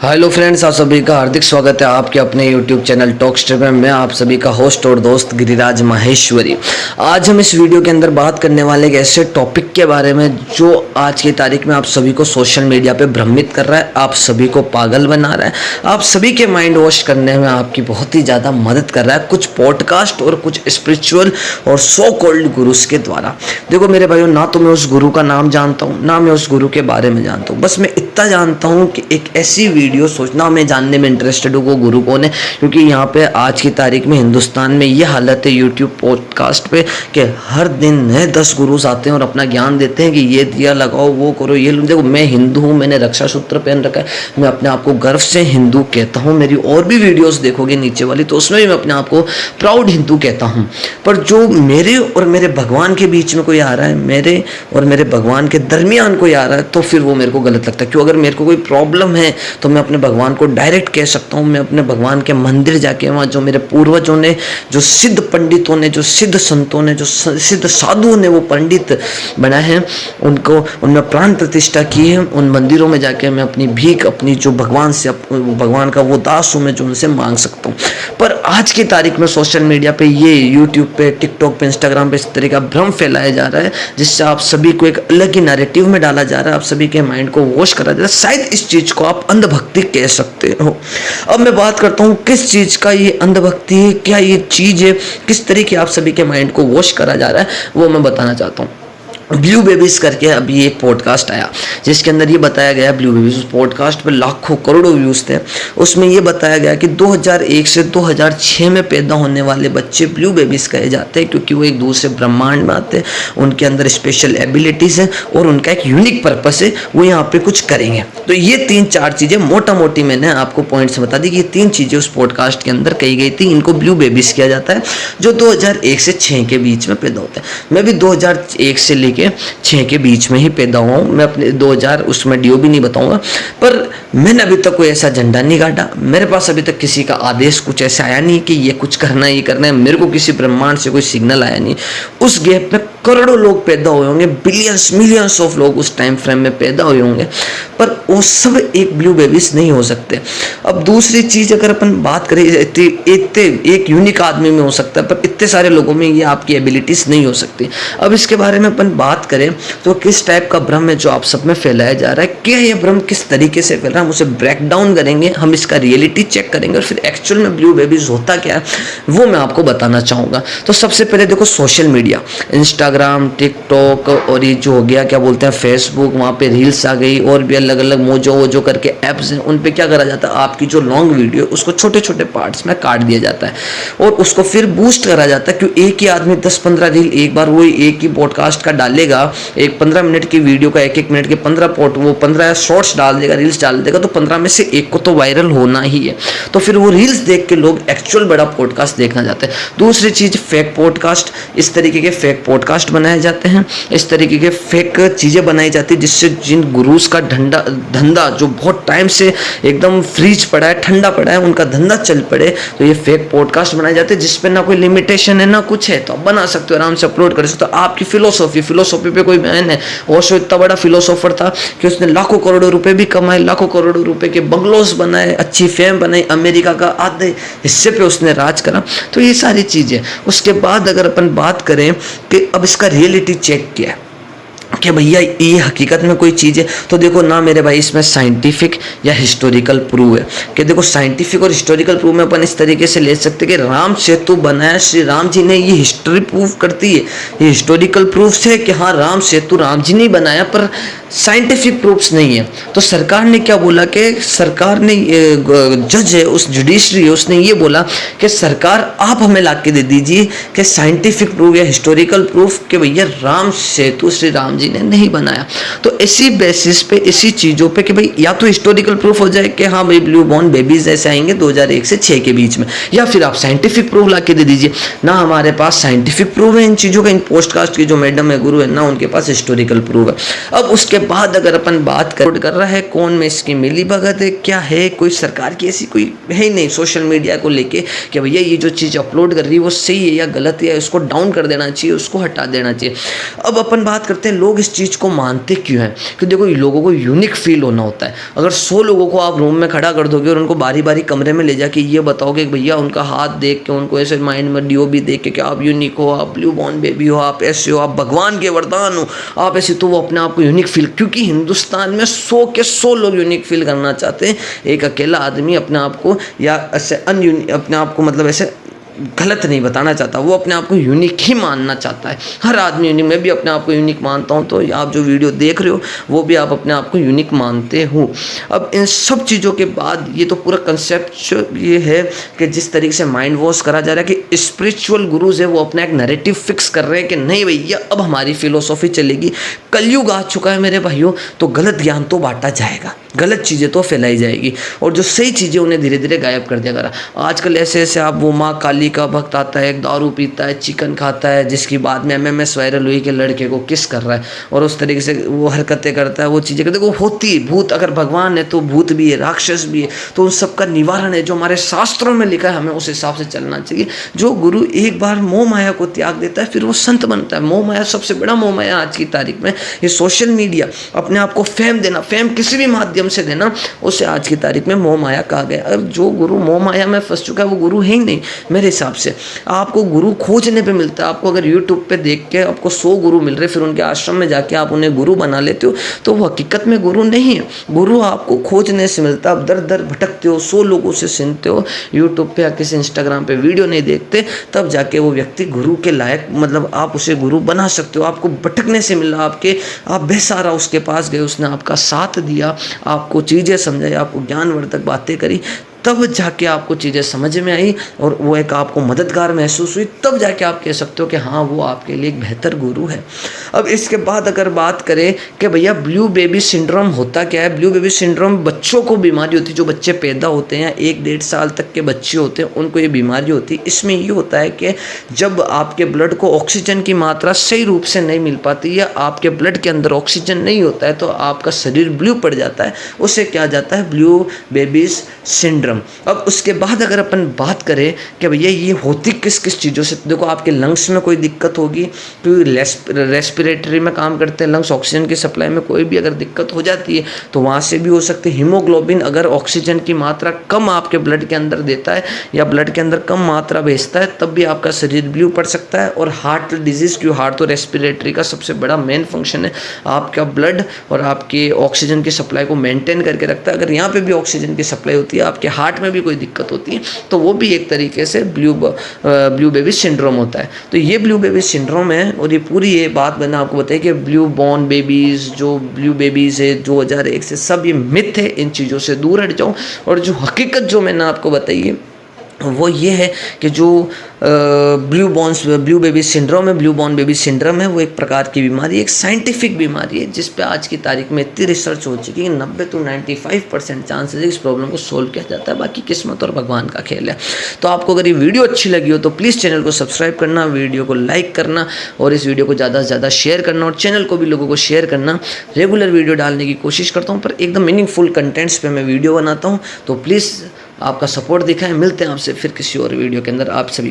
Hello friends, आप सभी का हार्दिक स्वागत है आपके अपने यूट्यूब चैनल टॉक स्ट्रीम में। मैं आप सभी का होस्ट और दोस्त गिरिराज माहेश्वरी। आज हम इस वीडियो के अंदर बात करने वाले एक ऐसे टॉपिक के बारे में जो आज की तारीख में आप सभी को सोशल मीडिया पे भ्रमित कर रहा है, आप सभी को पागल बना रहा है, आप सभी के माइंड वॉश करने में आपकी बहुत ही ज़्यादा मदद कर रहा है कुछ पॉडकास्ट और कुछ स्पिरिचुअल और सो कॉल्ड गुरुस के द्वारा। देखो मेरे भाइयों, ना तो मैं उस गुरु का नाम जानता हूँ, ना मैं उस गुरु के बारे में जानता हूँ। बस मैं इतना जानता हूँ कि एक ऐसी वीडियो सोचना मैं जानने में इंटरेस्टेड हूँ वो गुरु कौन है, क्योंकि यहाँ पे आज की तारीख में हिंदुस्तान में ये हालत है यूट्यूब पॉडकास्ट पे कि हर दिन नए 10 गुरुस आते हैं और अपना ज्ञान देते हैं कि ये दिया लगाओ, वो करो, ये लो। देखो मैं हिंदू हूँ, मैंने रक्षा सूत्र पहन रखा है, मैं अपने आप को गर्व से हिंदू कहता हूँ। मेरी और भी वीडियोस देखोगे नीचे वाली तो उसमें भी मैं अपने आप को प्राउड हिंदू कहता हूँ। पर जो मेरे और मेरे भगवान के बीच में कोई आ रहा है, मेरे और मेरे भगवान के दरमियान कोई आ रहा है, तो फिर वो मेरे को गलत लगता है। क्यों? अगर मेरे को कोई प्रॉब्लम है तो मैं अपने भगवान को डायरेक्ट कह सकता हूँ। मैं अपने भगवान के मंदिर जाके वहाँ जो मेरे पूर्वजों ने, जो सिद्ध पंडितों ने, जो सिद्ध संतों ने, जो सिद्ध साधुओं ने वो पंडित बनाए हैं, उनको उनमें प्राण प्रतिष्ठा की है, उन मंदिरों में जाके मैं अपनी भीख, अपनी जो भगवान से, भगवान का वो दास हूँ मैं, जो उनसे मांग सकता हूँ। पर आज की तारीख में सोशल मीडिया पे, ये यूट्यूब पे, टिकटॉक पे, इंस्टाग्राम पे इस तरह का भ्रम फैलाया जा रहा है जिससे आप सभी को एक अलग ही नैरेटिव में डाला जा रहा है, आप सभी के माइंड को वॉश करा जा रहा है। शायद इस चीज को आप अंधभक्ति कह सकते हो। अब मैं बात करता हूँ किस चीज का ये अंधभक्ति है, क्या ये चीज है, किस तरीके आप सभी के माइंड को वॉश करा जा रहा है, वो मैं बताना चाहता हूँ। ब्लू बेबीज करके अभी एक पॉडकास्ट आया जिसके अंदर ये बताया गया, ब्लू बेबीज, उस पॉडकास्ट पर लाखों करोड़ों व्यूज थे। उसमें ये बताया गया कि 2001 से 2006 में पैदा होने वाले बच्चे ब्लू बेबीज कहे जाते हैं, क्योंकि वो एक दूसरे ब्रह्मांड में आते हैं, उनके अंदर स्पेशल एबिलिटीज हैं और उनका एक यूनिक पर्पस है, वो यहाँ पे कुछ करेंगे। तो ये 3-4 चीजें मोटा मोटी मैंने आपको पॉइंट्स बता दी कि ये 3 चीजें उस पॉडकास्ट के अंदर कही गई थी। इनको ब्लू बेबीज किया जाता है जो 2001 से 6 के बीच में पैदा होते हैं। मैं भी 2001 से लेके 6 के बीच में ही पैदा हुआ हूँ। मैं अपने 2000 उसमें डीओ भी नहीं बताऊंगा, पर मैंने अभी तक कोई ऐसा झंडा नहीं काटा। मेरे पास अभी तक किसी का आदेश कुछ ऐसा आया नहीं कि ये कुछ करना है, ये करना है। मेरे को किसी ब्रह्मांड से कोई सिग्नल आया नहीं। उस गैप में करोड़ों लोग पैदा हुए होंगे, बिलियंस मिलियंस ऑफ लोग उस टाइम फ्रेम में पैदा हुए होंगे, पर वो सब एक ब्लू बेबीज नहीं हो सकते। अब दूसरी चीज, अगर अपन बात करें, एक यूनिक आदमी में हो सकता है, पर इतने सारे लोगों में ये आपकी एबिलिटीज नहीं हो सकती। अब इसके बारे में अपन बात करें तो किस टाइप का भ्रम है जो आप सब में फैलाया जा रहा है, क्या ये भ्रम किस तरीके से फैल रहा है, हम उसे ब्रेक डाउन करेंगे, हम इसका रियलिटी चेक करेंगे और फिर एक्चुअल में ब्लू बेबीज होता क्या है वो मैं आपको बताना चाहूँगा। तो सबसे पहले देखो, सोशल मीडिया, इंस्टाग्राम, टिकटॉक और ये जो हो गया क्या बोलते हैं फेसबुक, वहाँ पे रील्स आ गई और भी अलग अलग मोजो वोजो करके ऐप्स हैं। उन पे क्या करा जाता है, आपकी जो लॉन्ग वीडियो उसको छोटे छोटे पार्ट्स में काट दिया जाता है और उसको फिर बूस्ट करा जाता है। क्यों? एक ही आदमी 10-15 रील एक बार वही एक ही पॉडकास्ट का डालेगा, एक 15 मिनट की वीडियो का 1-1 मिनट के 15 शॉर्ट्स डाल देगा, रील्स डाल देगा, तो 15 में से एक को तो वायरल होना ही है। तो फिर वो रील्स देख के लोग एक्चुअल बड़ा पॉडकास्ट देखना चाहते हैं। दूसरी चीज, फेक पॉडकास्ट, इस तरीके के फेक पॉडकास्ट बनाए जाते हैं, इस तरीके के फेक चीजें बनाई जाती है जिससे जिन गुरुस का धंधा जो बहुत टाइम से एकदम फ्रीज पड़ा है, ठंडा पड़ा है, उनका धंधा चल पड़े, तो ये फेक पॉडकास्ट बनाए जाते हैं जिसपे ना कोई लिमिटेशन है ना कुछ है, तो आप बना सकते हो, आराम से अपलोड कर सकते हो। आपकी फिलोसॉफी पे कोई बयान है, ओशो इतना बड़ा फिलोसोफर था कि उसने लाखों करोड़ों रुपए भी कमाए, लाखों करोड़ों रुपए के बंगलोज बनाए, अच्छी फेम बनाई, अमेरिका का आधे हिस्से पे उसने राज करा। तो ये सारी चीजें, उसके बाद अगर अपन बात करें कि अब इसका रियलिटी चेक किया है कि भैया ये हकीकत में कोई चीज़ है, तो देखो ना मेरे भाई, इसमें साइंटिफिक या हिस्टोरिकल प्रूफ है। कि देखो साइंटिफिक और हिस्टोरिकल प्रूफ में अपन इस तरीके से ले सकते हैं कि राम सेतु बनाया श्री राम जी ने, ये हिस्ट्री प्रूफ करती है। ये हिस्टोरिकल प्रूफ है कि हाँ राम सेतु राम जी ने बनाया, पर साइंटिफिक प्रूफ्स नहीं है। तो सरकार ने क्या बोला कि सरकार ने, जज है, उस जुडिशरी है, उसने ये बोला कि सरकार आप हमें ला के दे दीजिए कि साइंटिफिक प्रूफ या हिस्टोरिकल प्रूफ कि भैया राम सेतु श्री राम जी ने नहीं बनाया। तो इसी बेसिस पे, इसी चीज़ों पे कि भाई या तो हिस्टोरिकल प्रूफ हो जाए कि हाँ भाई ब्लू बॉर्न बेबीज ऐसे आएंगे 2001 से 6 के बीच में, या फिर आप साइंटिफिक प्रूफ ला के दे दीजिए। ना हमारे पास साइंटिफिक प्रूफ है इन चीज़ों का, इन पोस्टकास्ट की जो मैडम है, गुरु है, ना उनके पास हिस्टोरिकल प्रूफ है। अब उसके बाद अगर अपन बात कर रहा है कौन में इसकी मिली भगत है, क्या है, कोई सरकार की ऐसी कोई है ही नहीं सोशल मीडिया को लेके कि भैया ये जो चीज़ अपलोड कर रही है वो सही है या गलत है, उसको डाउन कर देना चाहिए, उसको हटा देना चाहिए। अब अपन बात करते हैं लोग लोग इस चीज़ को मानते क्यों हैं? क्योंकि देखो लोगों को यूनिक फील होना होता है। अगर 100 लोगों को आप रूम में खड़ा कर दोगे और उनको बारी बारी कमरे में ले जाके ये बताओगे कि भैया उनका हाथ देख के, उनको ऐसे माइंड में डीओबी देख के कि आप यूनिक हो, आप ब्लू बॉर्न बेबी हो, आप ऐसे हो, आप भगवान के वरदान हो, आप ऐसे, तो वो अपने आप को यूनिक फील, क्योंकि हिंदुस्तान में 100 के 100 लोग यूनिक फील करना चाहते हैं। एक अकेला आदमी अपने आप को या ऐसे अपने आप को मतलब ऐसे गलत नहीं बताना चाहता, वो अपने आप को यूनिक ही मानना चाहता है। हर आदमी यूनिक, मैं भी अपने आप को यूनिक मानता हूँ, तो आप जो वीडियो देख रहे हो वो भी आप अपने आप को यूनिक मानते हो। अब इन सब चीज़ों के बाद ये तो पूरा कंसेप्ट ये है कि जिस तरीके से माइंड वॉश करा जा रहा है कि स्पिरिचुअल गुरुज है वो अपना एक नैरेटिव फिक्स कर रहे हैं कि नहीं भैया अब हमारी फिलोसॉफी चलेगी, कलयुग आ चुका है मेरे भाइयों, तो गलत ज्ञान तो बांटा जाएगा, गलत चीज़ें तो फैलाई जाएगी और जो सही चीज़ें उन्हें धीरे धीरे गायब कर दिया करा। आजकल ऐसे ऐसे आप वो माँ काली का भक्त आता है, दारू पीता है, चिकन खाता है, जिसकी बाद में MMS वायरल हुई कि लड़के को किस कर रहा है और उस तरीके से वो हरकतें करता है, वो चीज़ें करते, वो होती है। भूत, अगर भगवान है तो भूत भी है, राक्षस भी है, तो उन सब का निवारण है जो हमारे शास्त्रों में लिखा है, हमें उस हिसाब से चलना चाहिए। जो गुरु एक बार मोह माया को त्याग देता है फिर वो संत बनता है। मोह माया, सबसे बड़ा मोह माया आज की तारीख में ये सोशल मीडिया, अपने आप को फेम देना, फेम किसी भी माध्यम से देना, उसे आज की तारीख में मोह माया कहा गया। अब जो गुरु मोह माया में फंस चुका है वो गुरु है ही नहीं मेरे हिसाब से। आपको गुरु खोजने पे मिलता है। आपको अगर यूट्यूब पे देख के आपको 100 गुरु मिल रहे, फिर उनके आश्रम में जाके आप उन्हें गुरु बना लेते हो, तो वो हकीकत में गुरु नहीं है। गुरु आपको खोजने से मिलता है। आप दर दर भटकते हो, 100 लोगों से सुनते हो, यूट्यूब पे या किसी इंस्टाग्राम पे वीडियो नहीं देखते, तब जाके वो व्यक्ति गुरु के लायक, मतलब आप उसे गुरु बना सकते हो। आपको भटकने से मिला, आप बेसहारा उसके पास गए, उसने आपका साथ दिया, आपको चीज़ें समझाई, आपको ज्ञानवर्धक बातें करी, तब जाके आपको चीज़ें समझ में आई और वो एक आपको मददगार महसूस हुई, तब जाके आप कह सकते हो कि हाँ वो आपके लिए एक बेहतर गुरु है। अब इसके बाद अगर बात करें कि भैया ब्लू बेबी सिंड्रोम होता क्या है। ब्लू बेबी सिंड्रोम बच्चों को बीमारी होती है, जो बच्चे पैदा होते हैं 1-1.5 साल तक के बच्चे होते हैं उनको ये बीमारी होती है। इसमें ये होता है कि जब आपके ब्लड को ऑक्सीजन की मात्रा सही रूप से नहीं मिल पाती या आपके ब्लड के अंदर ऑक्सीजन नहीं होता है तो आपका शरीर ब्लू पड़ जाता है, उसे क्या जाता है ब्लू बेबीज सिंड्रोम। अब उसके बाद अगर अपन बात करें कि भैया ये होती किस किस चीज़ों से, देखो आपके लंग्स में कोई दिक्कत होगी, क्योंकि रेस्पिरेटरी में काम करते हैं लंग्स, ऑक्सीजन की सप्लाई में कोई भी अगर दिक्कत हो जाती है तो वहाँ से भी हो सकती है। हीमोग्लोबिन अगर ऑक्सीजन की मात्रा कम आपके ब्लड के अंदर देता है या ब्लड के अंदर कम मात्रा भेजता है तब भी आपका शरीर ब्लू पड़ सकता है। और हार्ट डिजीज़, क्यों हार्ट तो रेस्पिरेटरी का सबसे बड़ा मेन फंक्शन है, आपका ब्लड और आपके ऑक्सीजन की सप्लाई को मेंटेन करके रखता है। अगर यहाँ पे भी ऑक्सीजन की सप्लाई होती है, आपके हार्ट में भी कोई दिक्कत होती है, तो वो भी एक तरीके से ब्लू बेबी सिंड्रोम होता है। तो ये ब्लू बेबी सिंड्रोम है और ये पूरी ये बात मैंने आपको बताई कि ब्लू बॉर्न बेबीज़, जो ब्लू बेबीज़ है 2001 से, सब ये मिथ है, इन चीज़ों से दूर हट जाओ। और जो हकीकत जो मैंने आपको बताई है वो ये है कि जो ब्लू बेबी सिंड्रोम है, ब्लू बॉर्न बेबी सिंड्रोम है, वो एक प्रकार की बीमारी, एक साइंटिफिक बीमारी है जिस पे आज की तारीख में इतनी रिसर्च हो चुकी है कि 90 to 95% चांसेस है इस प्रॉब्लम को सोल्व किया जाता है। बाकी किस्मत और भगवान का खेल है। तो आपको अगर ये वीडियो अच्छी लगी हो तो प्लीज़ चैनल को सब्सक्राइब करना, वीडियो को लाइक करना और इस वीडियो को ज़्यादा से ज़्यादा शेयर करना और चैनल को भी लोगों को शेयर करना। रेगुलर वीडियो डालने की कोशिश करता हूँ पर एकदम मीनिंगफुल कंटेंट्स पे मैं वीडियो बनाता हूँ, तो प्लीज़ आपका सपोर्ट दिखाएं। मिलते हैं आपसे फिर किसी और वीडियो के अंदर। आप सभी